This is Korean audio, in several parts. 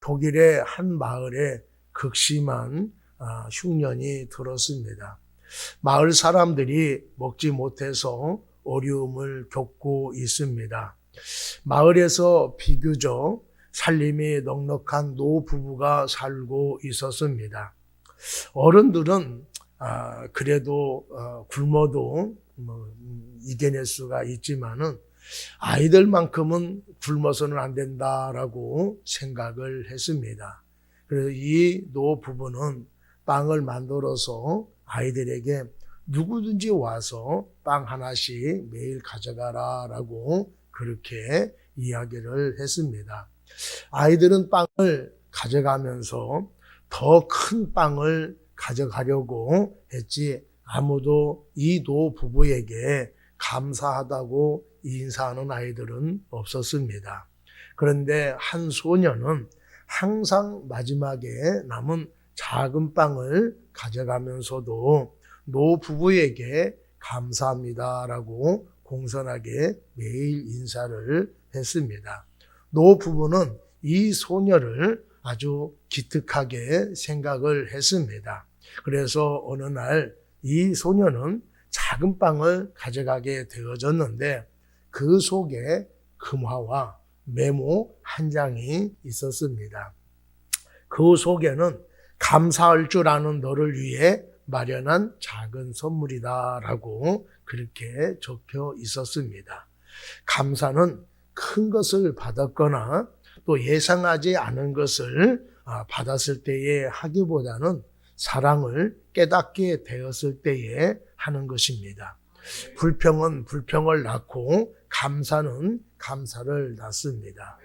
독일의 한 마을에 극심한 흉년이 들었습니다. 마을 사람들이 먹지 못해서 어려움을 겪고 있습니다. 마을에서 비교적 살림이 넉넉한 노부부가 살고 있었습니다. 어른들은 그래도 굶어도 이겨낼 수가 있지만은 아이들만큼은 굶어서는 안 된다라고 생각을 했습니다. 그래서 이 노부부는 빵을 만들어서 아이들에게 누구든지 와서 빵 하나씩 매일 가져가라라고 그렇게 이야기를 했습니다. 아이들은 빵을 가져가면서 더 큰 빵을 가져가려고 했지 아무도 이 노부부에게 감사하다고 인사하는 아이들은 없었습니다. 그런데 한 소녀는 항상 마지막에 남은 작은 빵을 가져가면서도 노부부에게 감사합니다라고 공손하게 매일 인사를 했습니다. 노부부는 이 소녀를 아주 기특하게 생각을 했습니다. 그래서 어느 날 이 소녀는 작은 빵을 가져가게 되어졌는데 그 속에 금화와 메모 한 장이 있었습니다. 그 속에는 감사할 줄 아는 너를 위해 마련한 작은 선물이다라고 그렇게 적혀 있었습니다. 감사는 큰 것을 받았거나 또 예상하지 않은 것을 받았을 때에 하기보다는 사랑을 깨닫게 되었을 때에 하는 것입니다. 불평은 불평을 낳고 감사는 감사를 낳습니다.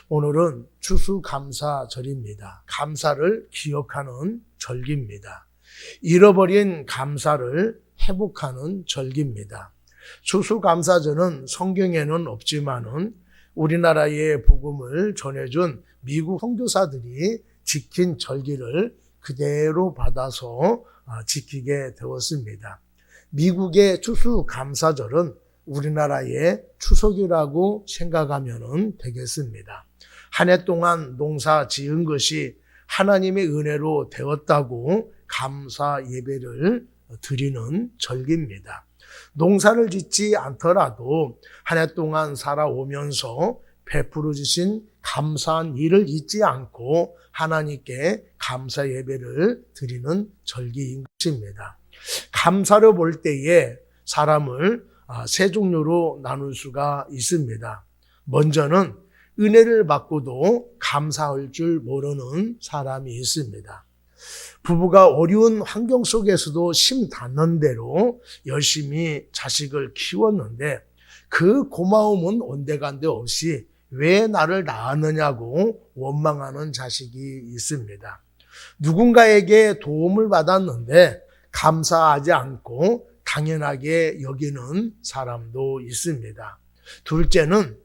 오늘은 추수감사절입니다. 감사를 기억하는 절기입니다. 잃어버린 감사를 회복하는 절기입니다. 추수감사절은 성경에는 없지만은 우리나라의 복음을 전해준 미국 선교사들이 지킨 절기를 그대로 받아서 지키게 되었습니다. 미국의 추수감사절은 우리나라의 추석이라고 생각하면 되겠습니다. 한 해 동안 농사 지은 것이 하나님의 은혜로 되었다고 감사 예배를 드리는 절기입니다. 농사를 짓지 않더라도 한 해 동안 살아오면서 베풀어 주신 감사한 일을 잊지 않고 하나님께 감사 예배를 드리는 절기인 것입니다. 감사를 볼 때에 사람을 세 종류로 나눌 수가 있습니다. 먼저는 은혜를 받고도 감사할 줄 모르는 사람이 있습니다. 부부가 어려운 환경 속에서도 심 닿는 대로 열심히 자식을 키웠는데 그 고마움은 온데간데 없이 왜 나를 낳았느냐고 원망하는 자식이 있습니다. 누군가에게 도움을 받았는데 감사하지 않고 당연하게 여기는 사람도 있습니다. 둘째는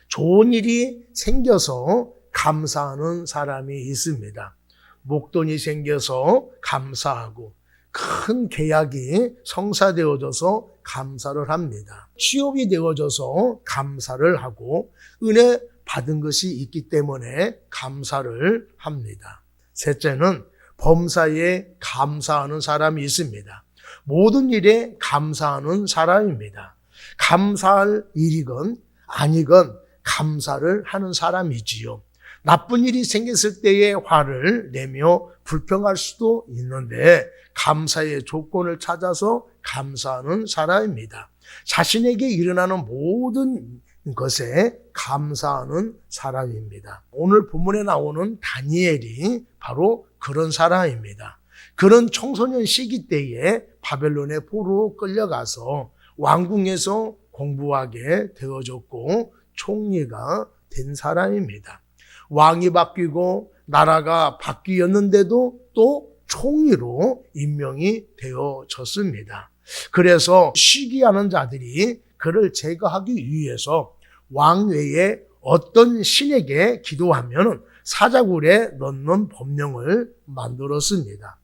좋은 일이 생겨서 감사하는 사람이 있습니다. 목돈이 생겨서 감사하고 큰 계약이 성사되어져서 감사를 합니다. 취업이 되어져서 감사를 하고 은혜 받은 것이 있기 때문에 감사를 합니다. 셋째는 범사에 감사하는 사람이 있습니다. 모든 일에 감사하는 사람입니다. 감사할 일이건 아니건 감사를 하는 사람이지요. 나쁜 일이 생겼을 때에 화를 내며 불평할 수도 있는데 감사의 조건을 찾아서 감사하는 사람입니다. 자신에게 일어나는 모든 것에 감사하는 사람입니다. 오늘 본문에 나오는 다니엘이 바로 그런 사람입니다. 그런 청소년 시기 때에 바벨론의 포로로 끌려가서 왕궁에서 공부하게 되어졌고 총리가 된 사람입니다. 왕이 바뀌고 나라가 바뀌었는데도 또 총리로 임명이 되어졌습니다. 그래서 시기하는 자들이 그를 제거하기 위해서 왕외에 어떤 신에게 기도하면 사자굴에 넣는 법령을 만들었습니다.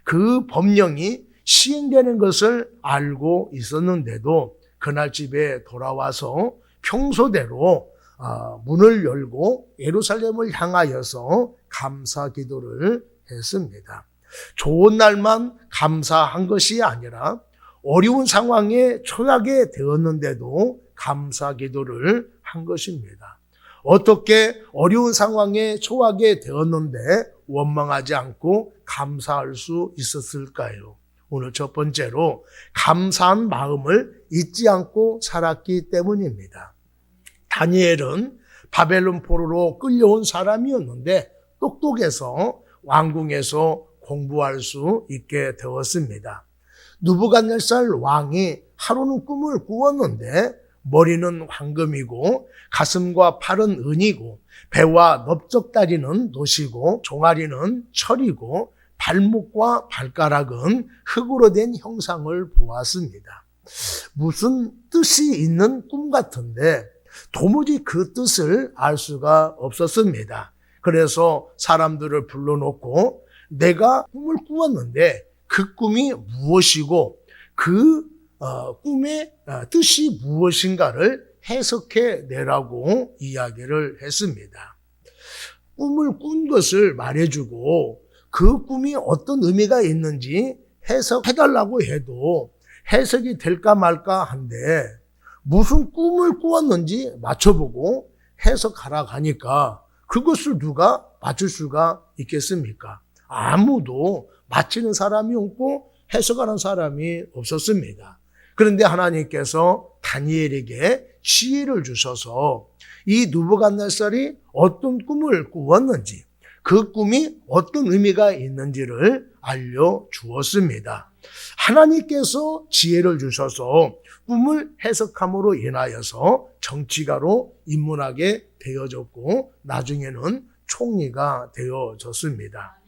그 법령이 시행되는 것을 알고 있었는데도 그날 집에 돌아와서 평소대로 문을 열고 예루살렘을 향하여서 감사 기도를 했습니다. 좋은 날만 감사한 것이 아니라 어려운 상황에 처하게 되었는데도 감사 기도를 한 것입니다. 어떻게 어려운 상황에 처하게 되었는데 원망하지 않고 감사할 수 있었을까요? 오늘 첫 번째로 감사한 마음을 잊지 않고 살았기 때문입니다. 다니엘은 바벨론 포로로 끌려온 사람이었는데 똑똑해서 왕궁에서 공부할 수 있게 되었습니다. 느부갓네살 왕이 하루는 꿈을 꾸었는데 머리는 황금이고 가슴과 팔은 은이고 배와 넓적다리는 노시고 종아리는 철이고 발목과 발가락은 흙으로 된 형상을 보았습니다. 무슨 뜻이 있는 꿈 같은데 도무지 그 뜻을 알 수가 없었습니다. 그래서 사람들을 불러놓고 내가 꿈을 꾸었는데 그 꿈이 무엇이고 그 꿈의 뜻이 무엇인가를 해석해 내라고 이야기를 했습니다. 꿈을 꾼 것을 말해주고 그 꿈이 어떤 의미가 있는지 해석해달라고 해도 해석이 될까 말까 한데 무슨 꿈을 꾸었는지 맞춰보고 해석하라 하니까 그것을 누가 맞출 수가 있겠습니까? 아무도 맞히는 사람이 없고 해석하는 사람이 없었습니다. 그런데 하나님께서 다니엘에게 지혜를 주셔서 이 느부갓네살이 어떤 꿈을 꾸었는지 그 꿈이 어떤 의미가 있는지를 알려주었습니다. 하나님께서 지혜를 주셔서 꿈을 해석함으로 인하여서 정치가로 입문하게 되어졌고 나중에는 총리가 되어졌습니다.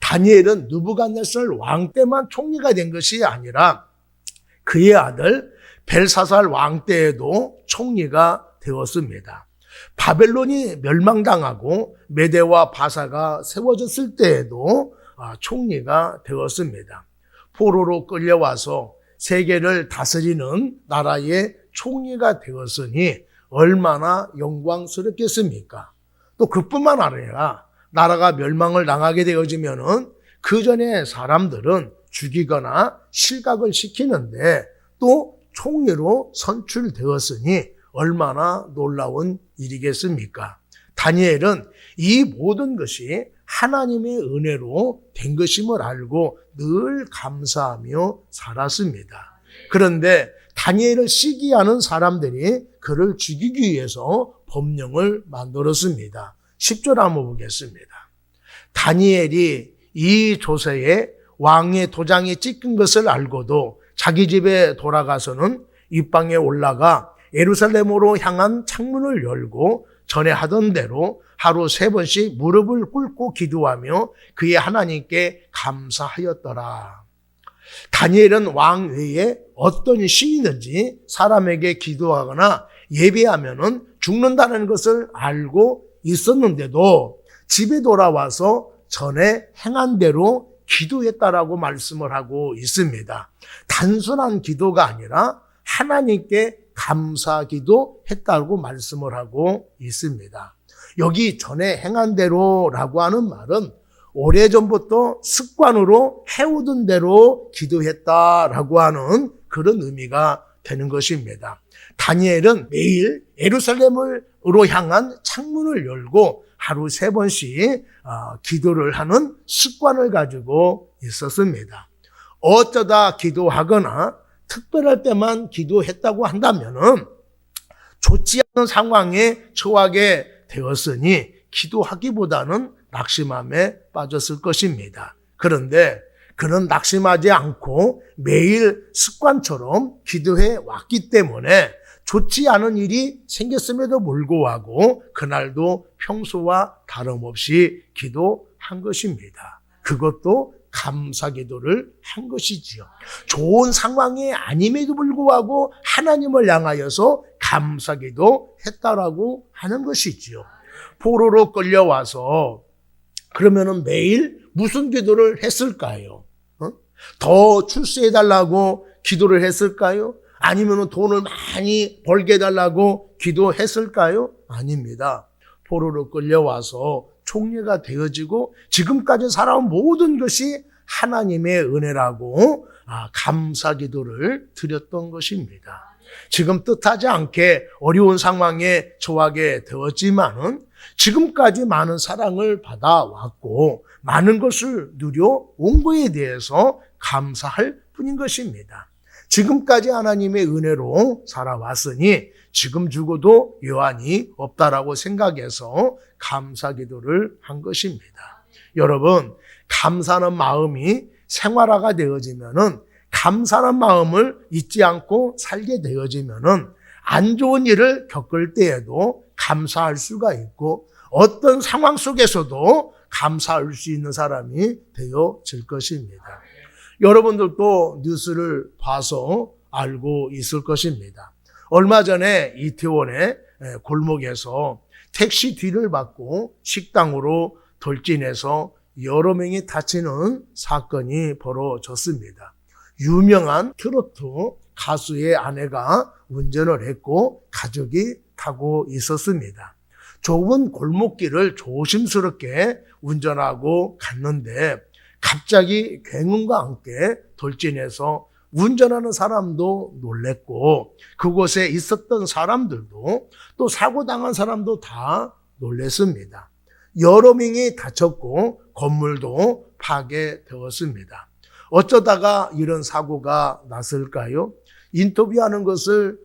다니엘은 느부갓네살 왕 때만 총리가 된 것이 아니라 그의 아들 벨사살 왕 때에도 총리가 되었습니다. 바벨론이 멸망당하고 메대와 바사가 세워졌을 때에도 총리가 되었습니다. 포로로 끌려와서 세계를 다스리는 나라의 총리가 되었으니 얼마나 영광스럽겠습니까? 또 그뿐만 아니라 나라가 멸망을 당하게 되어지면은 그 전에 사람들은 죽이거나 실각을 시키는데 또 총리로 선출되었으니 얼마나 놀라운 일이겠습니까? 다니엘은 이 모든 것이 하나님의 은혜로 된 것임을 알고 늘 감사하며 살았습니다. 그런데 다니엘을 시기하는 사람들이 그를 죽이기 위해서 법령을 만들었습니다. 10절 한번 보겠습니다. 다니엘이 이 조서에 왕의 도장이 찍힌 것을 알고도 자기 집에 돌아가서는 입방에 올라가 예루살렘으로 향한 창문을 열고 전에 하던 대로 하루 3번씩 무릎을 꿇고 기도하며 그의 하나님께 감사하였더라. 다니엘은 왕 외에 어떤 신이든지 사람에게 기도하거나 예배하면은 죽는다는 것을 알고 있었는데도 집에 돌아와서 전에 행한 대로 기도했다라고 말씀을 하고 있습니다. 단순한 기도가 아니라 하나님께 감사 기도했다고 말씀을 하고 있습니다. 여기 전에 행한 대로라고 하는 말은 오래전부터 습관으로 해오던 대로 기도했다라고 하는 그런 의미가 되는 것입니다. 다니엘은 매일 예루살렘으로 향한 창문을 열고 하루 3번씩 기도를 하는 습관을 가지고 있었습니다. 어쩌다 기도하거나 특별할 때만 기도했다고 한다면은 좋지 않은 상황에 처하게 되었으니 기도하기보다는 낙심함에 빠졌을 것입니다. 그런데 그는 낙심하지 않고 매일 습관처럼 기도해 왔기 때문에 좋지 않은 일이 생겼음에도 불구하고 그날도 평소와 다름없이 기도한 것입니다. 그것도 감사 기도를 한 것이지요. 좋은 상황이 아님에도 불구하고 하나님을 향하여서 감사 기도 했다라고 하는 것이지요. 포로로 끌려와서 그러면은 매일 무슨 기도를 했을까요? 더 출세해달라고 기도를 했을까요? 아니면 돈을 많이 벌게 해달라고 기도했을까요? 아닙니다. 포로로 끌려와서 총리가 되어지고 지금까지 살아온 모든 것이 하나님의 은혜라고 감사 기도를 드렸던 것입니다. 지금 뜻하지 않게 어려운 상황에 처하게 되었지만은 지금까지 많은 사랑을 받아왔고 많은 것을 누려온 거에 대해서 감사할 뿐인 것입니다. 지금까지 하나님의 은혜로 살아왔으니 지금 죽어도 여한이 없다라고 생각해서 감사 기도를 한 것입니다. 여러분, 감사하는 마음이 생활화가 되어지면은 감사하는 마음을 잊지 않고 살게 되어지면은 안 좋은 일을 겪을 때에도 감사할 수가 있고 어떤 상황 속에서도 감사할 수 있는 사람이 되어질 것입니다. 여러분들도 뉴스를 봐서 알고 있을 것입니다. 얼마 전에 이태원의 골목에서 택시 뒤를 받고 식당으로 돌진해서 여러 명이 다치는 사건이 벌어졌습니다. 유명한 트로트 가수의 아내가 운전을 했고 가족이 타고 있었습니다. 좁은 골목길을 조심스럽게 운전하고 갔는데 갑자기 굉음과 함께 돌진해서 운전하는 사람도 놀랬고 그곳에 있었던 사람들도 또 사고당한 사람도 다 놀랬습니다. 여러 명이 다쳤고 건물도 파괴되었습니다. 어쩌다가 이런 사고가 났을까요? 인터뷰하는 것을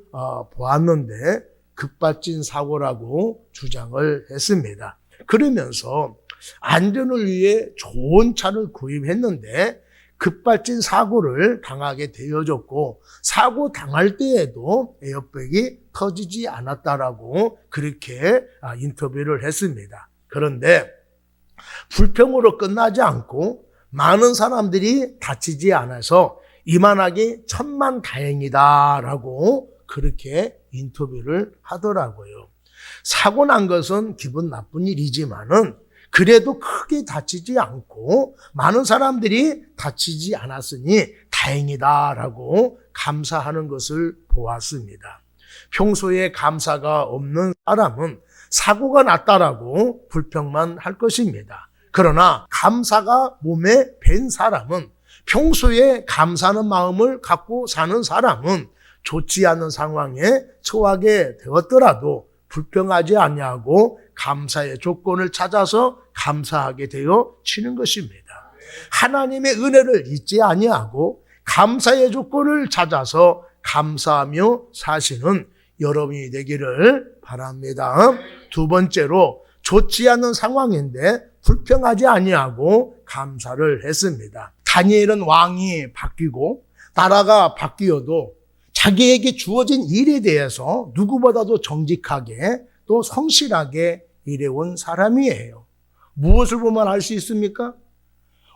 보았는데 급발진 사고라고 주장을 했습니다. 그러면서 안전을 위해 좋은 차를 구입했는데 급발진 사고를 당하게 되어졌고 사고 당할 때에도 에어백이 터지지 않았다라고 그렇게 인터뷰를 했습니다. 그런데 불평으로 끝나지 않고 많은 사람들이 다치지 않아서 이만하게 천만다행이다라고 그렇게 인터뷰를 하더라고요. 사고 난 것은 기분 나쁜 일이지만은 그래도 크게 다치지 않고 많은 사람들이 다치지 않았으니 다행이다라고 감사하는 것을 보았습니다. 평소에 감사가 없는 사람은 사고가 났다라고 불평만 할 것입니다. 그러나 감사가 몸에 밴 사람은 평소에 감사하는 마음을 갖고 사는 사람은 좋지 않은 상황에 처하게 되었더라도 불평하지 아니하고 감사의 조건을 찾아서 감사하게 되어지는 것입니다. 하나님의 은혜를 잊지 아니하고 감사의 조건을 찾아서 감사하며 사시는 여러분이 되기를 바랍니다. 두 번째로 좋지 않은 상황인데 불평하지 아니하고 감사를 했습니다. 다니엘은 왕이 바뀌고 나라가 바뀌어도 자기에게 주어진 일에 대해서 누구보다도 정직하게 또 성실하게 일해온 사람이에요. 무엇을 보면 알 수 있습니까?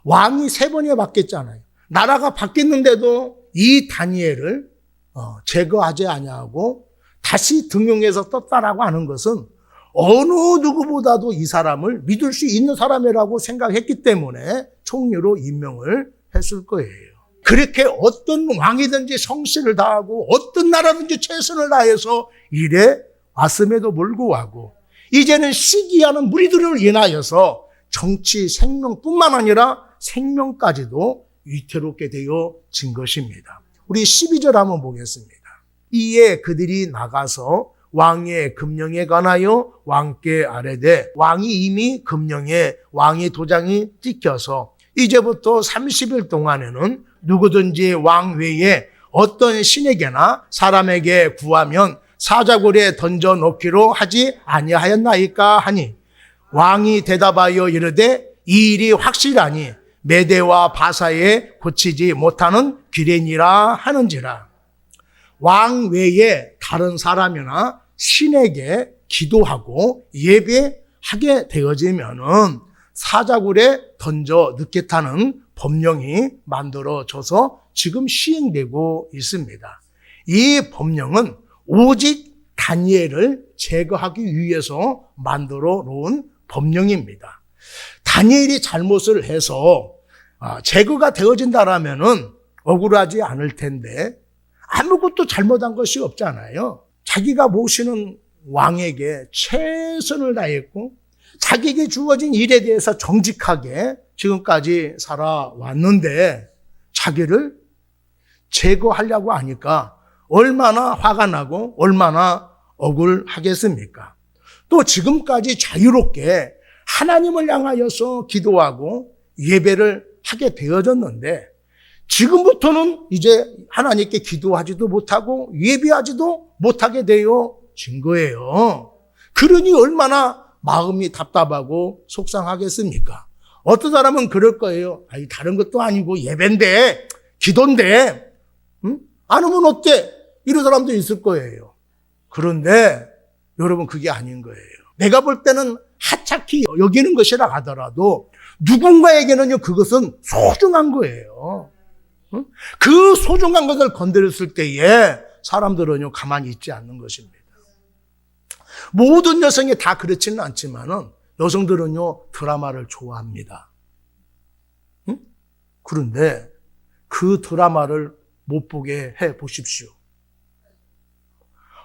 왕이 3번이나 바뀌었잖아요. 나라가 바뀌었는데도 이 다니엘을 제거하지 아니하고 다시 등용해서 떴다라고 하는 것은 어느 누구보다도 이 사람을 믿을 수 있는 사람이라고 생각했기 때문에 총리로 임명을 했을 거예요. 그렇게 어떤 왕이든지 성실을 다하고 어떤 나라든지 최선을 다해서 일해 왔음에도 불구하고 이제는 시기하는 무리들을 인하여서 정치 생명뿐만 아니라 생명까지도 위태롭게 되어진 것입니다. 우리 12절 한번 보겠습니다. 이에 그들이 나가서 왕의 금령에 관하여 왕께 아뢰되 왕이 이미 금령에 왕의 도장이 찍혀서 이제부터 30일 동안에는 누구든지 왕 외에 어떤 신에게나 사람에게 구하면 사자굴에 던져 놓기로 하지 아니하였나이까 하니 왕이 대답하여 이르되 이 일이 확실하니 메대와 바사에 고치지 못하는 귀례니라 하는지라. 왕 외에 다른 사람이나 신에게 기도하고 예배하게 되어지면은 사자굴에 던져 넣겠다는 법령이 만들어져서 지금 시행되고 있습니다. 이 법령은 오직 다니엘을 제거하기 위해서 만들어 놓은 법령입니다. 다니엘이 잘못을 해서 제거가 되어진다라면은 억울하지 않을 텐데 아무것도 잘못한 것이 없잖아요. 자기가 모시는 왕에게 최선을 다했고 자기에게 주어진 일에 대해서 정직하게 지금까지 살아왔는데 자기를 제거하려고 하니까 얼마나 화가 나고 얼마나 억울하겠습니까? 또 지금까지 자유롭게 하나님을 향하여서 기도하고 예배를 하게 되어졌는데 지금부터는 이제 하나님께 기도하지도 못하고 예배하지도 못하게 되어진 거예요. 그러니 얼마나 마음이 답답하고 속상하겠습니까? 어떤 사람은 그럴 거예요. 아니, 다른 것도 아니고 예배인데, 기도인데, 안 하면 어때? 이런 사람도 있을 거예요. 그런데 여러분 그게 아닌 거예요. 내가 볼 때는 하찮게 여기는 것이라 하더라도 누군가에게는요 그것은 소중한 거예요. 그 소중한 것을 건드렸을 때에 사람들은요 가만히 있지 않는 것입니다. 모든 여성이 다 그렇지는 않지만은 여성들은요 드라마를 좋아합니다. 그런데 그 드라마를 못 보게 해 보십시오.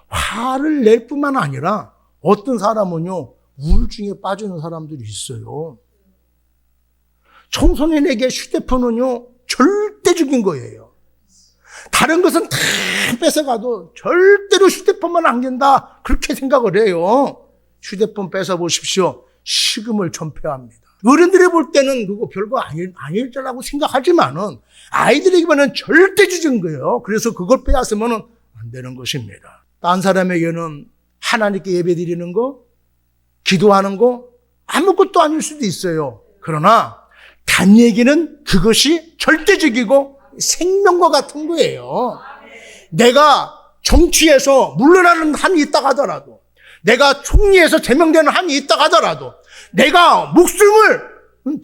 화를 낼 뿐만 아니라 어떤 사람은요 우울증에 빠지는 사람들이 있어요. 청소년에게 휴대폰은요 절대적인 거예요. 다른 것은 다 뺏어가도 절대로 휴대폰만 안 된다 그렇게 생각을 해요. 휴대폰 뺏어보십시오. 식음을 전폐합니다. 어른들이 볼 때는 그거 별거 아닐 거라고 생각하지만은 아이들에게 보면 절대적인 거예요. 그래서 그걸 빼앗으면 안 되는 것입니다. 딴 사람에게는 하나님께 예배드리는 거, 기도하는 거 아무것도 아닐 수도 있어요. 그러나 단얘기는 그것이 절대적이고 생명과 같은 거예요. 내가 정치에서 물러나는 한이 있다 하더라도, 내가 총리에서 제명되는 한이 있다 하더라도, 내가 목숨을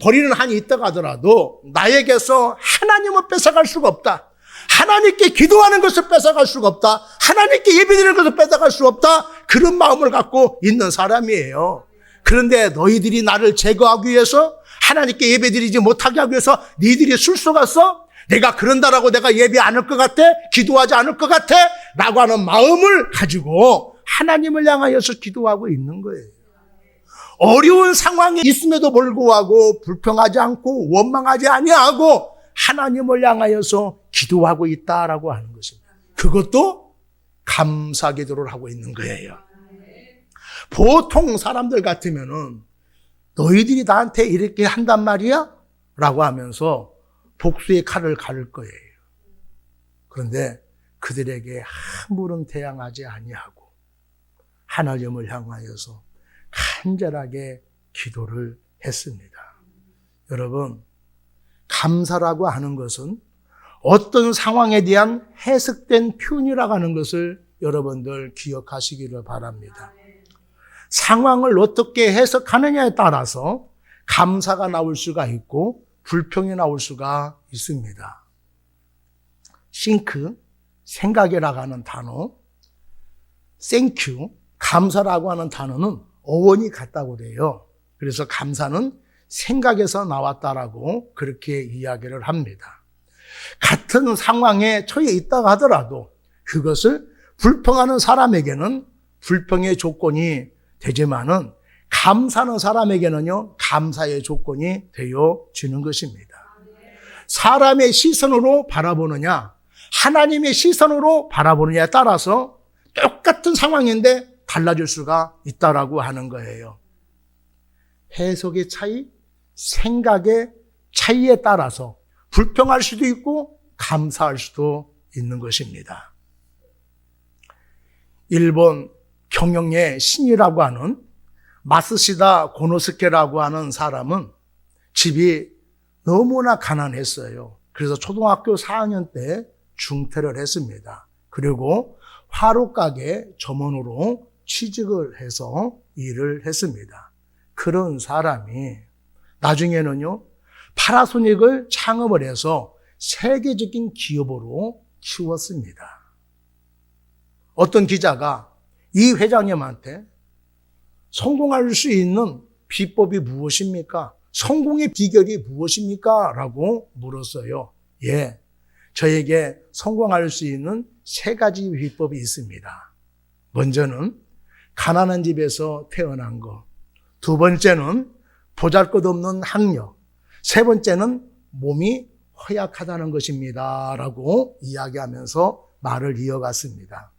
버리는 한이 있다 하더라도 나에게서 하나님을 뺏어갈 수가 없다. 하나님께 기도하는 것을 뺏어갈 수가 없다. 하나님께 예배드리는 것을 뺏어갈 수 없다. 그런 마음을 갖고 있는 사람이에요. 그런데 너희들이 나를 제거하기 위해서, 하나님께 예배드리지 못하게 하기 위해서 니들이 술수가 써? 내가 그런다라고 내가 예배 안 할 것 같아? 기도하지 않을 것 같아? 라고 하는 마음을 가지고 하나님을 향하여서 기도하고 있는 거예요. 어려운 상황이 있음에도 불구하고 불평하지 않고 원망하지 아니하고 하나님을 향하여서 기도하고 있다라고 하는 것입니다. 그것도 감사 기도를 하고 있는 거예요. 보통 사람들 같으면은 너희들이 나한테 이렇게 한단 말이야? 라고 하면서 복수의 칼을 가를 거예요. 그런데 그들에게 아무런 대항하지 아니하고 하나님을 향하여서 간절하게 기도를 했습니다. 여러분, 감사라고 하는 것은 어떤 상황에 대한 해석된 표현이라고 하는 것을 여러분들 기억하시기를 바랍니다. 상황을 어떻게 해석하느냐에 따라서 감사가 나올 수가 있고 불평이 나올 수가 있습니다. 싱크, 생각이라고 하는 단어, 땡큐, 감사라고 하는 단어는 어원이 같다고 그래요. 그래서 감사는 생각에서 나왔다라고 그렇게 이야기를 합니다. 같은 상황에 처해 있다고 하더라도 그것을 불평하는 사람에게는 불평의 조건이 되지만은 감사하는 사람에게는요, 감사의 조건이 되어지는 것입니다. 사람의 시선으로 바라보느냐, 하나님의 시선으로 바라보느냐에 따라서 똑같은 상황인데 달라질 수가 있다라고 하는 거예요. 해석의 차이, 생각의 차이에 따라서 불평할 수도 있고 감사할 수도 있는 것입니다. 일본 경영의 신이라고 하는 마쓰시다 고노스케라고 하는 사람은 집이 너무나 가난했어요. 그래서 초등학교 4학년 때 중퇴를 했습니다. 그리고 화로가게 점원으로 취직을 해서 일을 했습니다. 그런 사람이 나중에는요, 파라소닉을 창업을 해서 세계적인 기업으로 키웠습니다. 어떤 기자가 이 회장님한테 성공할 수 있는 비법이 무엇입니까? 성공의 비결이 무엇입니까? 라고 물었어요. 예, 저에게 성공할 수 있는 3가지 비법이 있습니다. 먼저는 가난한 집에서 태어난 것, 2번째는 보잘것없는 학력, 3번째는 몸이 허약하다는 것입니다. 라고 이야기하면서 말을 이어갔습니다.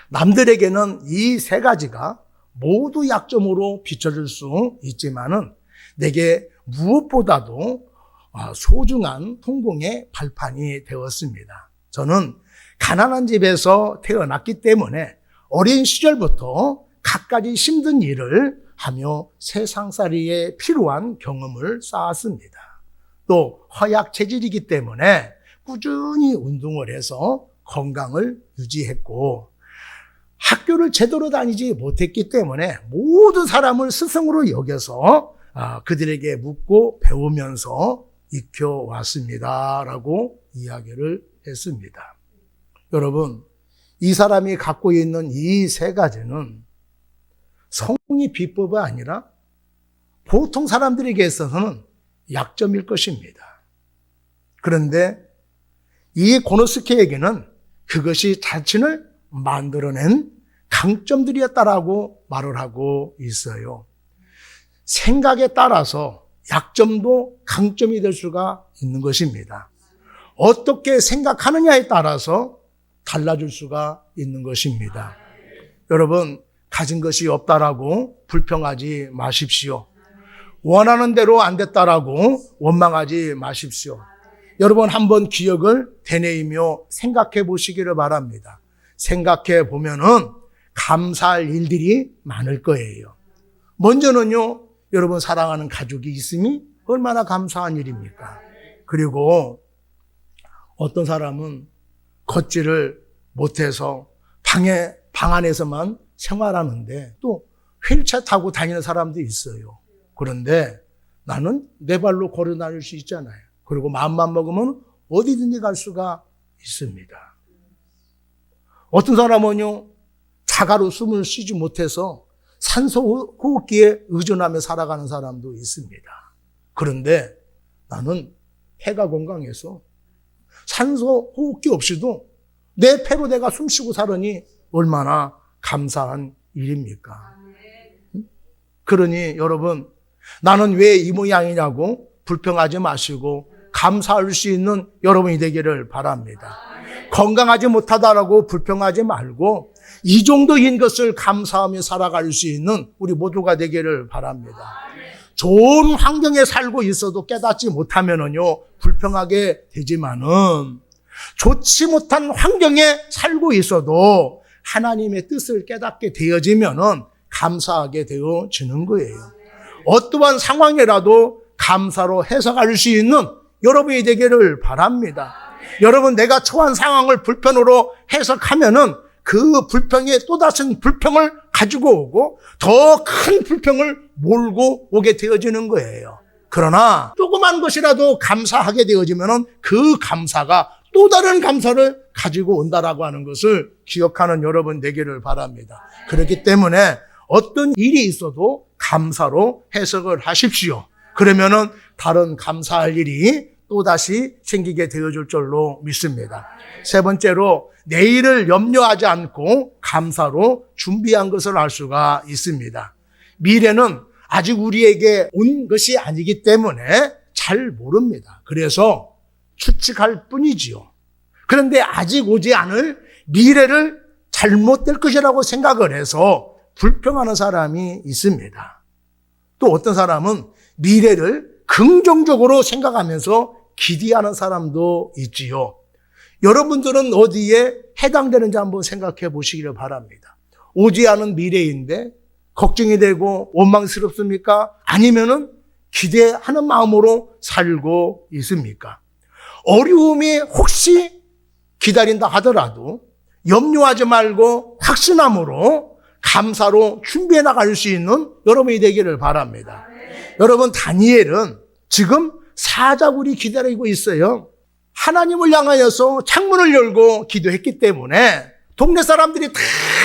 남들에게는 이 3가지가 모두 약점으로 비춰질 수 있지만은 내게 무엇보다도 소중한 성공의 발판이 되었습니다. 저는 가난한 집에서 태어났기 때문에 어린 시절부터 갖가지 힘든 일을 하며 세상살이에 필요한 경험을 쌓았습니다. 또 허약 체질이기 때문에 꾸준히 운동을 해서 건강을 유지했고, 학교를 제대로 다니지 못했기 때문에 모든 사람을 스승으로 여겨서 그들에게 묻고 배우면서 익혀왔습니다. 라고 이야기를 했습니다. 여러분, 이 사람이 갖고 있는 이 3가지는 성공의 비법이 아니라 보통 사람들에게 있어서는 약점일 것입니다. 그런데 이 고노스케에게는 그것이 자신을 만들어낸 강점들이었다라고 말을 하고 있어요. 생각에 따라서 약점도 강점이 될 수가 있는 것입니다. 어떻게 생각하느냐에 따라서 달라질 수가 있는 것입니다. 여러분, 가진 것이 없다라고 불평하지 마십시오. 원하는 대로 안 됐다라고 원망하지 마십시오. 여러분, 한번 기억을 되뇌이며 생각해 보시기를 바랍니다. 생각해 보면은 감사할 일들이 많을 거예요. 먼저는요, 여러분 사랑하는 가족이 있음이 얼마나 감사한 일입니까? 그리고 어떤 사람은 걷지를 못해서 방 안에서만 생활하는데 또 휠체어 타고 다니는 사람도 있어요. 그런데 나는 내 발로 걸어 다닐 수 있잖아요. 그리고 마음만 먹으면 어디든지 갈 수가 있습니다. 어떤 사람은요, 자가로 숨을 쉬지 못해서 산소 호흡기에 의존하며 살아가는 사람도 있습니다. 그런데 나는 폐가 건강해서 산소 호흡기 없이도 내 폐로 내가 숨쉬고 살으니 얼마나 감사한 일입니까? 그러니 여러분, 나는 왜 이 모양이냐고 불평하지 마시고 감사할 수 있는 여러분이 되기를 바랍니다. 건강하지 못하다라고 불평하지 말고 이 정도인 것을 감사하며 살아갈 수 있는 우리 모두가 되기를 바랍니다. 좋은 환경에 살고 있어도 깨닫지 못하면은요, 불평하게 되지만은 좋지 못한 환경에 살고 있어도 하나님의 뜻을 깨닫게 되어지면은 감사하게 되어지는 거예요. 어떠한 상황이라도 감사로 해석할 수 있는 여러분이 되기를 바랍니다. 여러분, 내가 처한 상황을 불평으로 해석하면은 그 불평에 또다시 불평을 가지고 오고 더 큰 불평을 몰고 오게 되어지는 거예요. 그러나 조그만 것이라도 감사하게 되어지면은 그 감사가 또 다른 감사를 가지고 온다라고 하는 것을 기억하는 여러분 되기를 바랍니다. 그렇기 때문에 어떤 일이 있어도 감사로 해석을 하십시오. 그러면은 다른 감사할 일이 또다시 생기게 되어줄 줄로 믿습니다. 3번째로 내일을 염려하지 않고 감사로 준비한 것을 알 수가 있습니다. 미래는 아직 우리에게 온 것이 아니기 때문에 잘 모릅니다. 그래서 추측할 뿐이지요. 그런데 아직 오지 않을 미래를 잘못될 것이라고 생각을 해서 불평하는 사람이 있습니다. 또 어떤 사람은 미래를 긍정적으로 생각하면서 기대하는 사람도 있지요. 여러분들은 어디에 해당되는지 한번 생각해 보시기를 바랍니다. 오지 않은 미래인데 걱정이 되고 원망스럽습니까? 아니면은 기대하는 마음으로 살고 있습니까? 어려움이 혹시 기다린다 하더라도 염려하지 말고 확신함으로 감사로 준비해 나갈 수 있는 여러분이 되기를 바랍니다. 여러분, 다니엘은 지금 사자굴이 기다리고 있어요. 하나님을 향하여서 창문을 열고 기도했기 때문에 동네 사람들이 다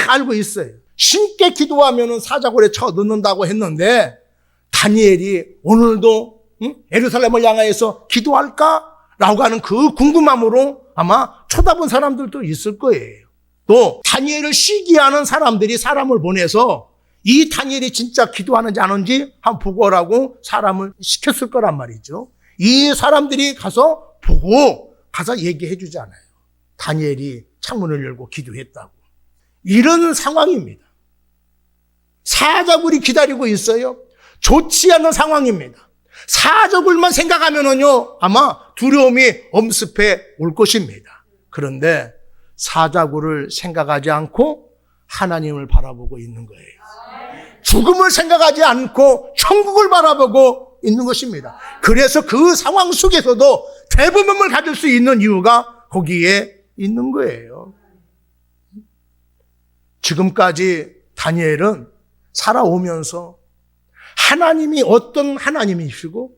알고 있어요. 신께 기도하면 사자굴에 쳐넣는다고 했는데 다니엘이 오늘도 예루살렘을 향하여서 기도할까? 라고 하는 그 궁금함으로 아마 쳐다본 사람들도 있을 거예요. 또 다니엘을 시기하는 사람들이 사람을 보내서 이 다니엘이 진짜 기도하는지 안 하는지 한번 보고 오라고 사람을 시켰을 거란 말이죠. 이 사람들이 가서 보고 가서 얘기해 주잖아요. 다니엘이 창문을 열고 기도했다고. 이런 상황입니다. 사자굴이 기다리고 있어요. 좋지 않은 상황입니다. 사자굴만 생각하면은요, 아마 두려움이 엄습해 올 것입니다. 그런데 사자굴을 생각하지 않고 하나님을 바라보고 있는 거예요. 죽음을 생각하지 않고 천국을 바라보고 있는 것입니다. 그래서 그 상황 속에서도 대부분을 가질 수 있는 이유가 거기에 있는 거예요. 지금까지 다니엘은 살아오면서 하나님이 어떤 하나님이시고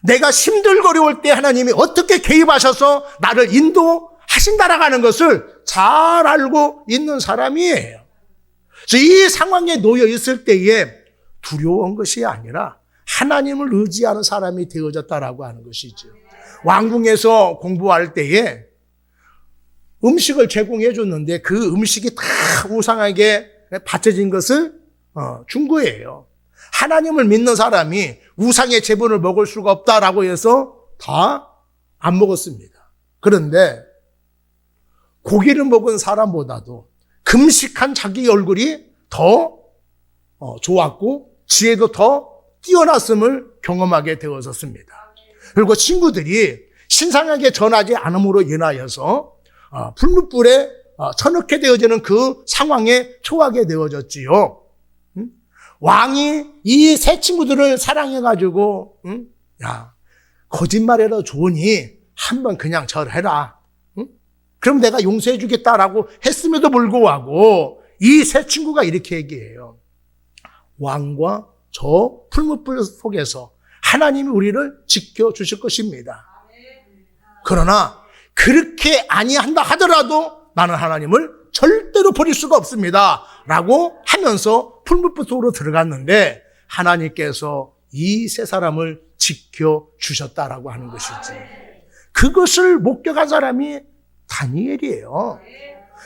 내가 힘들거려올 때 하나님이 어떻게 개입하셔서 나를 인도하신다라고 하는 것을 잘 알고 있는 사람이에요. 그래서 이 상황에 놓여 있을 때에 두려운 것이 아니라 하나님을 의지하는 사람이 되어졌다라고 하는 것이죠. 왕궁에서 공부할 때에 음식을 제공해 줬는데 그 음식이 다 우상에게 바쳐진 것을 준 거예요. 하나님을 믿는 사람이 우상의 제본을 먹을 수가 없다라고 해서 다 안 먹었습니다. 그런데 고기를 먹은 사람보다도 금식한 자기 얼굴이 더 좋았고 지혜도 더 뛰어났음을 경험하게 되었습니다. 그리고 친구들이 신상에게 전하지 않음으로 인하여서 풀무불에 쳐넣게 되어지는 그 상황에 처하게 되어졌지요. 왕이 이 세 친구들을 사랑해가지고 야 거짓말해도 좋으니 한번 그냥 절해라. 그럼 내가 용서해 주겠다라고 했음에도 불구하고 이 세 친구가 이렇게 얘기해요. 왕과 저 풀무불 속에서 하나님이 우리를 지켜주실 것입니다. 그러나 그렇게 아니한다 하더라도 나는 하나님을 절대로 버릴 수가 없습니다. 라고 하면서 풀무불 속으로 들어갔는데 하나님께서 이 세 사람을 지켜주셨다라고 하는 것이지. 그것을 목격한 사람이 다니엘이에요.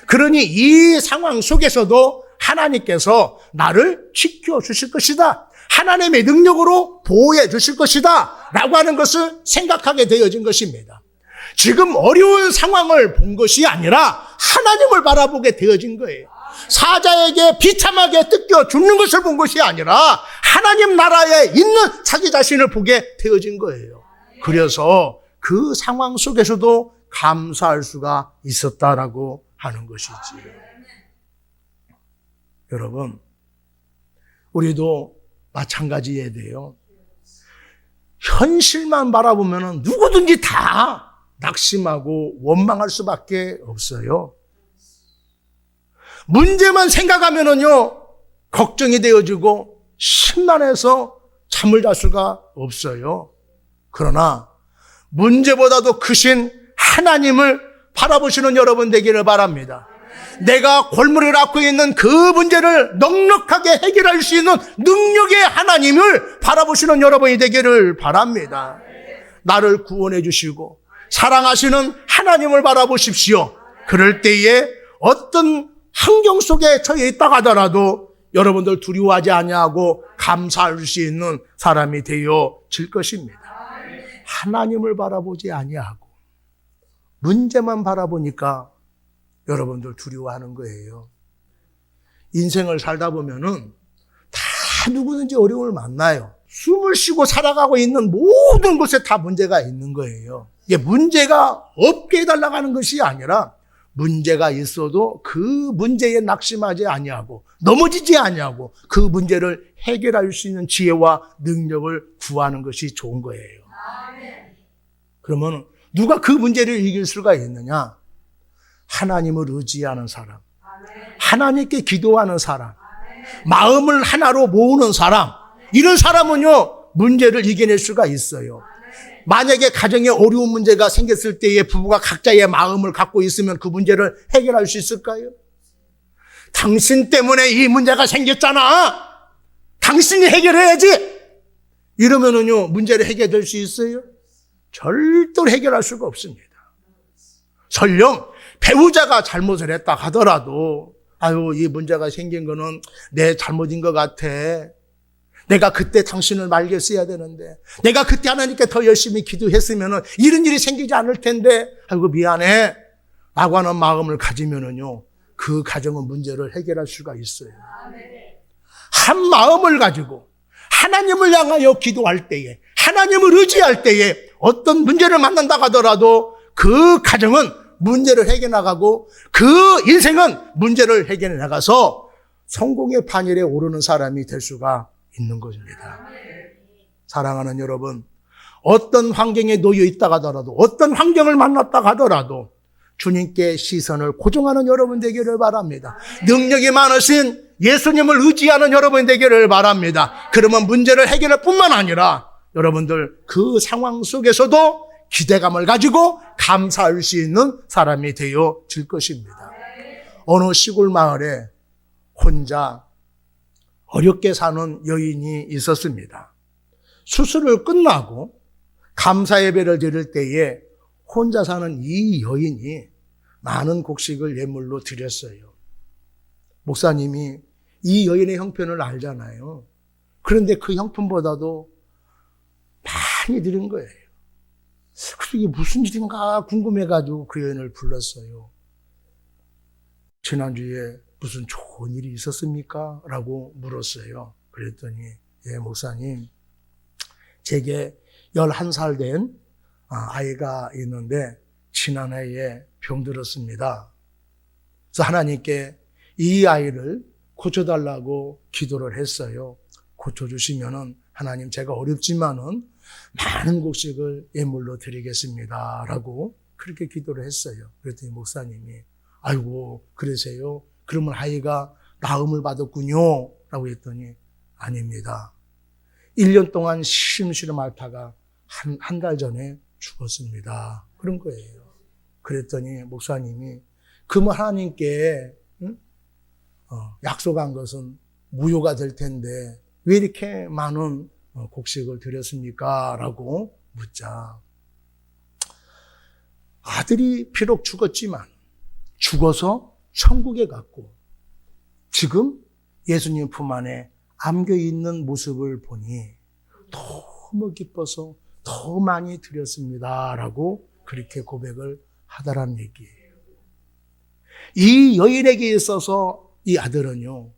그러니 이 상황 속에서도 하나님께서 나를 지켜주실 것이다. 하나님의 능력으로 보호해 주실 것이다. 라고 하는 것을 생각하게 되어진 것입니다. 지금 어려운 상황을 본 것이 아니라 하나님을 바라보게 되어진 거예요. 사자에게 비참하게 뜯겨 죽는 것을 본 것이 아니라 하나님 나라에 있는 자기 자신을 보게 되어진 거예요. 그래서 그 상황 속에서도 감사할 수가 있었다라고 하는 것이지. 여러분, 우리도 마찬가지에 대해요. 현실만 바라보면 누구든지 다 낙심하고 원망할 수밖에 없어요. 문제만 생각하면은요, 걱정이 되어지고 심란해서 잠을 잘 수가 없어요. 그러나 문제보다도 크신 하나님을 바라보시는 여러분 되기를 바랍니다. 내가 골무를 앓고 있는 그 문제를 넉넉하게 해결할 수 있는 능력의 하나님을 바라보시는 여러분이 되기를 바랍니다. 나를 구원해 주시고 사랑하시는 하나님을 바라보십시오. 그럴 때에 어떤 환경 속에 처해 있다고 하더라도 여러분들 두려워하지 아니하고 감사할 수 있는 사람이 되어질 것입니다. 하나님을 바라보지 아니하고 문제만 바라보니까 여러분들 두려워하는 거예요. 인생을 살다 보면은 다 누구든지 어려움을 만나요. 숨을 쉬고 살아가고 있는 모든 곳에 다 문제가 있는 거예요. 이게 문제가 없게 해달라고 하는 것이 아니라 문제가 있어도 그 문제에 낙심하지 아니하고 넘어지지 아니하고 그 문제를 해결할 수 있는 지혜와 능력을 구하는 것이 좋은 거예요. 그러면 누가 그 문제를 이길 수가 있느냐? 하나님을 의지하는 사람, 하나님께 기도하는 사람, 마음을 하나로 모으는 사람, 이런 사람은요 문제를 이겨낼 수가 있어요. 만약에 가정에 어려운 문제가 생겼을 때에 부부가 각자의 마음을 갖고 있으면 그 문제를 해결할 수 있을까요? 당신 때문에 이 문제가 생겼잖아. 당신이 해결해야지. 이러면은요 문제를 해결될 수 있어요? 절대로 해결할 수가 없습니다. 설령 배우자가 잘못을 했다 하더라도 아유, 이 문제가 생긴 거는 내 잘못인 것 같아. 내가 그때 당신을 말렸어야 되는데, 내가 그때 하나님께 더 열심히 기도했으면 이런 일이 생기지 않을 텐데, 아이고 미안해 라고 하는 마음을 가지면은요, 그 가정은 문제를 해결할 수가 있어요. 한 마음을 가지고 하나님을 향하여 기도할 때에, 하나님을 의지할 때에 어떤 문제를 만난다 하더라도 그 가정은 문제를 해결해 나가고 그 인생은 문제를 해결해 나가서 성공의 판열에 오르는 사람이 될 수가 있는 것입니다. 사랑하는 여러분, 어떤 환경에 놓여 있다 하더라도, 어떤 환경을 만났다 하더라도 주님께 시선을 고정하는 여러분 되기를 바랍니다. 능력이 많으신 예수님을 의지하는 여러분 되기를 바랍니다. 그러면 문제를 해결할 뿐만 아니라 여러분들 그 상황 속에서도 기대감을 가지고 감사할 수 있는 사람이 되어질 것입니다. 어느 시골 마을에 혼자 어렵게 사는 여인이 있었습니다. 수술을 끝나고 감사 예배를 드릴 때에 혼자 사는 이 여인이 많은 곡식을 예물로 드렸어요. 목사님이 이 여인의 형편을 알잖아요. 그런데 그 형편보다도 많이 드린 거예요. 그래서 이게 무슨 일인가 궁금해가지고 그 여인을 불렀어요. 지난주에 무슨 좋은 일이 있었습니까? 라고 물었어요. 그랬더니 예, 목사님, 제게 11살 된 아이가 있는데 지난해에 병들었습니다. 그래서 하나님께 이 아이를 고쳐달라고 기도를 했어요. 고쳐주시면은 하나님 제가 어렵지만은 많은 곡식을 예물로 드리겠습니다. 라고 그렇게 기도를 했어요. 그랬더니 목사님이 아이고 그러세요? 그러면 아이가 나음을 받았군요. 라고 했더니 아닙니다. 1년 동안 시름시름 앓다가 한 달 전에 죽었습니다. 그런 거예요. 그랬더니 목사님이 그러면 하나님께 약속한 것은 무효가 될 텐데 왜 이렇게 많은 곡식을 드렸습니까? 라고 묻자. 아들이 비록 죽었지만 죽어서 천국에 갔고 지금 예수님 품 안에 안겨 있는 모습을 보니 너무 기뻐서 더 많이 드렸습니다. 라고 그렇게 고백을 하더라는 얘기예요. 이 여인에게 있어서 이 아들은요,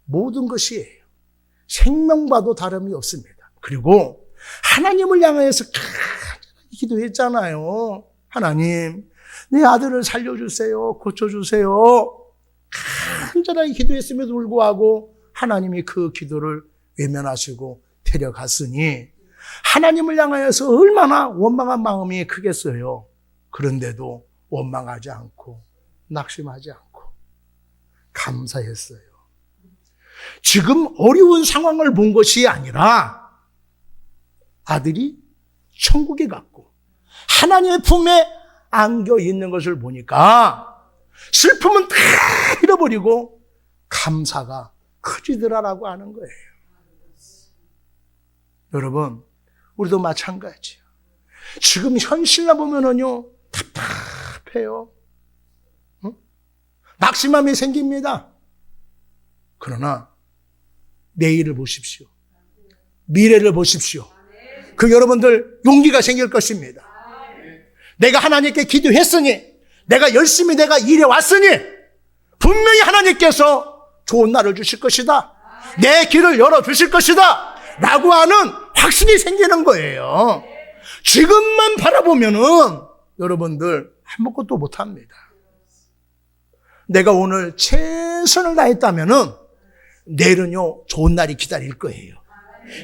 모든 것이에요. 생명과도 다름이 없습니다. 그리고 하나님을 향해서 기도했잖아요. 하나님, 내 아들을 살려주세요. 고쳐주세요. 간절하게 기도했음에도 불구하고 하나님이 그 기도를 외면하시고 데려갔으니 하나님을 향하여서 얼마나 원망한 마음이 크겠어요. 그런데도 원망하지 않고 낙심하지 않고 감사했어요. 지금 어려운 상황을 본 것이 아니라 아들이 천국에 갔고 하나님의 품에 안겨 있는 것을 보니까 슬픔은 다 잃어버리고 감사가 커지더라라고 하는 거예요. 여러분, 우리도 마찬가지예요. 지금 현실나 보면은요, 답답해요. 응? 낙심함이 생깁니다. 그러나 내일을 보십시오. 미래를 보십시오. 그 여러분들 용기가 생길 것입니다. 내가 하나님께 기도했으니, 내가 열심히 내가 일해왔으니 분명히 하나님께서 좋은 날을 주실 것이다. 내 길을 열어주실 것이다. 라고 하는 확신이 생기는 거예요. 지금만 바라보면은 여러분들 아무것도 못합니다. 내가 오늘 최선을 다했다면은 내일은요 좋은 날이 기다릴 거예요.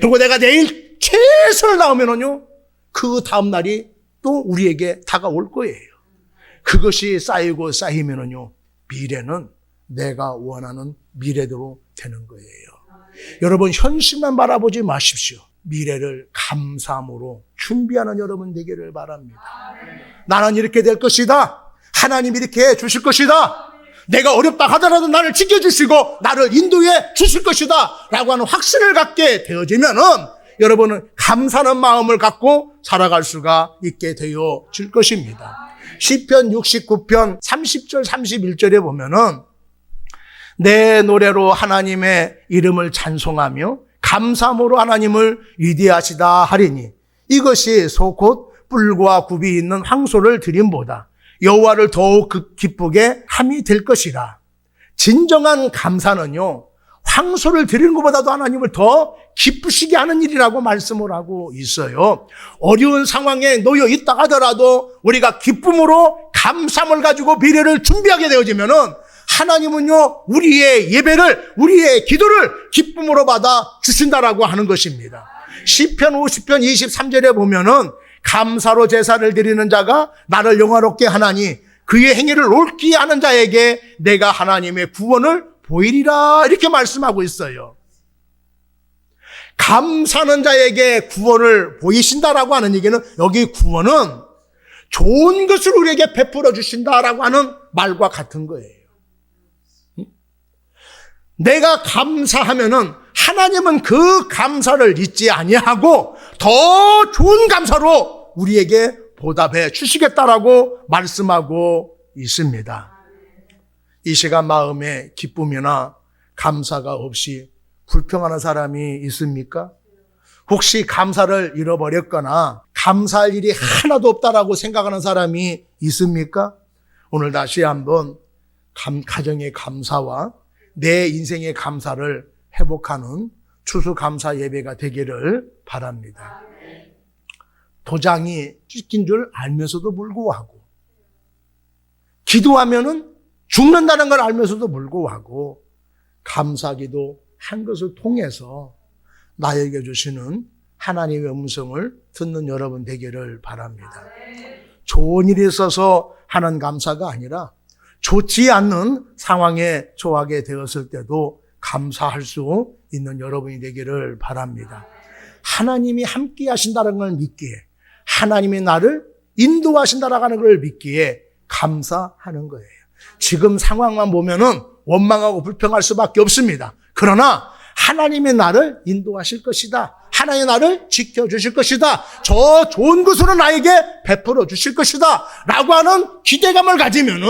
그리고 내가 내일 최선을 다하면은요 그 다음 날이 또 우리에게 다가올 거예요. 그것이 쌓이고 쌓이면은요 미래는 내가 원하는 미래대로 되는 거예요. 여러분 현실만 바라보지 마십시오. 미래를 감사함으로 준비하는 여러분 되기를 바랍니다. 나는 이렇게 될 것이다. 하나님 이렇게 해 주실 것이다. 내가 어렵다 하더라도 나를 지켜주시고 나를 인도해 주실 것이다 라고 하는 확신을 갖게 되어지면은 여러분은 감사하는 마음을 갖고 살아갈 수가 있게 되어질 것입니다. 시편 69편 30절 31절에 보면은 내 노래로 하나님의 이름을 찬송하며 감사함으로 하나님을 위대하시다 하리니 이것이 곧 뿔과 굽이 있는 황소를 드림보다 여호와를 더욱 기쁘게 함이 될 것이라. 진정한 감사는요, 황소를 드리는 것보다도 하나님을 더 기쁘시게 하는 일이라고 말씀을 하고 있어요. 어려운 상황에 놓여 있다 하더라도 우리가 기쁨으로 감사함을 가지고 미래를 준비하게 되어지면은 하나님은요, 우리의 예배를, 우리의 기도를 기쁨으로 받아 주신다라고 하는 것입니다. 시편 50편 23절에 보면은 감사로 제사를 드리는 자가 나를 영화롭게 하나니 그의 행위를 옳게 하는 자에게 내가 하나님의 구원을 보이리라, 이렇게 말씀하고 있어요. 감사하는 자에게 구원을 보이신다라고 하는 얘기는, 여기 구원은 좋은 것을 우리에게 베풀어 주신다라고 하는 말과 같은 거예요. 내가 감사하면은 하나님은 그 감사를 잊지 아니하고 더 좋은 감사로 우리에게 보답해 주시겠다라고 말씀하고 있습니다. 이 시간 마음에 기쁨이나 감사가 없이 불평하는 사람이 있습니까? 혹시 감사를 잃어버렸거나 감사할 일이 하나도 없다라고 생각하는 사람이 있습니까? 오늘 다시 한번 가정의 감사와 내 인생의 감사를 회복하는 추수감사 예배가 되기를 바랍니다. 도장이 찍힌 줄 알면서도 불구하고, 기도하면은 죽는다는 걸 알면서도 불구하고 감사기도 한 것을 통해서 나에게 주시는 하나님의 음성을 듣는 여러분 되기를 바랍니다. 좋은 일이 있어서 하는 감사가 아니라 좋지 않는 상황에 처하게 되었을 때도 감사할 수 있는 여러분이 되기를 바랍니다. 하나님이 함께 하신다는 걸 믿기에, 하나님이 나를 인도하신다라는 걸 믿기에 감사하는 거예요. 지금 상황만 보면은 원망하고 불평할 수밖에 없습니다. 그러나 하나님이 나를 인도하실 것이다. 하나님이 나를 지켜주실 것이다. 저 좋은 것으로 나에게 베풀어 주실 것이다. 라고 하는 기대감을 가지면은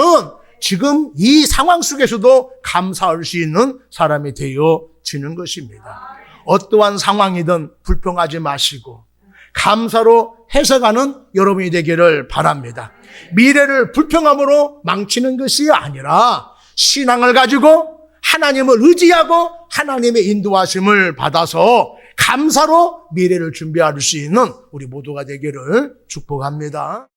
지금 이 상황 속에서도 감사할 수 있는 사람이 되어지는 것입니다. 어떠한 상황이든 불평하지 마시고 감사로 해석하는 여러분이 되기를 바랍니다. 미래를 불평함으로 망치는 것이 아니라 신앙을 가지고 하나님을 의지하고 하나님의 인도하심을 받아서 감사로 미래를 준비할 수 있는 우리 모두가 되기를 축복합니다.